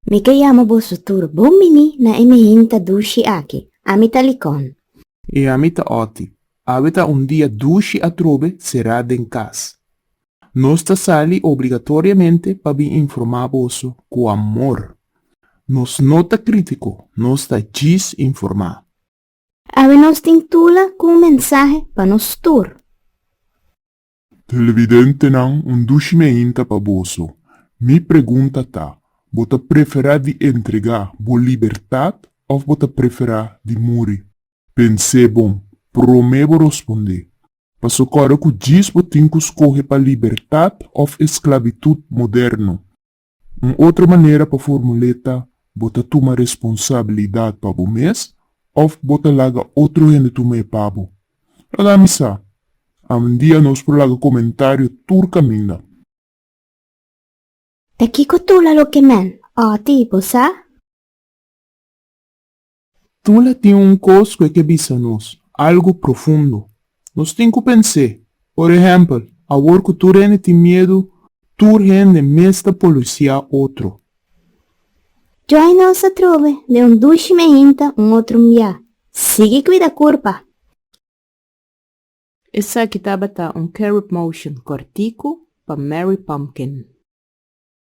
Mi chiamo Bosutur, bummini na imihinta dushi aki, amita likon. E amita oti, abita un dia dushi atrobe será den cas. Nosta sali obrigatoriamente pa bi informaboso com amor. Nos nota crítico, nosta gis informar. Ave nos tintula com mensaje pa nos tur. Televidente nan un dushi me inta pa boso. Mi pergunta tá, bota prefera de entregar bo liberdade ou bota prefera de morrer? Pensei bom, promebo responder. Passo agora que diz botin que escorre para liberdade ou esclavitud moderno. Outra maneira para formuleta, bota toma responsabilidade para o mês ou bota laga outro gente toma pabo. Laga misa. Um dia nos por laga comentário turcaminda. Te kiko tula lo que men, oti bosa? Tula tem cosco que bisa nos, algo profundo. Nos tem que pensar. Por exemplo, a hora que tu tem medo, tu rende mesta polícia outro. Eu ai não se trove, de um dushi me hinta outro mbia. Sigue cuida curpa. Essa kitaba ta Carrot Motion cortico pa Mary Pumpkin.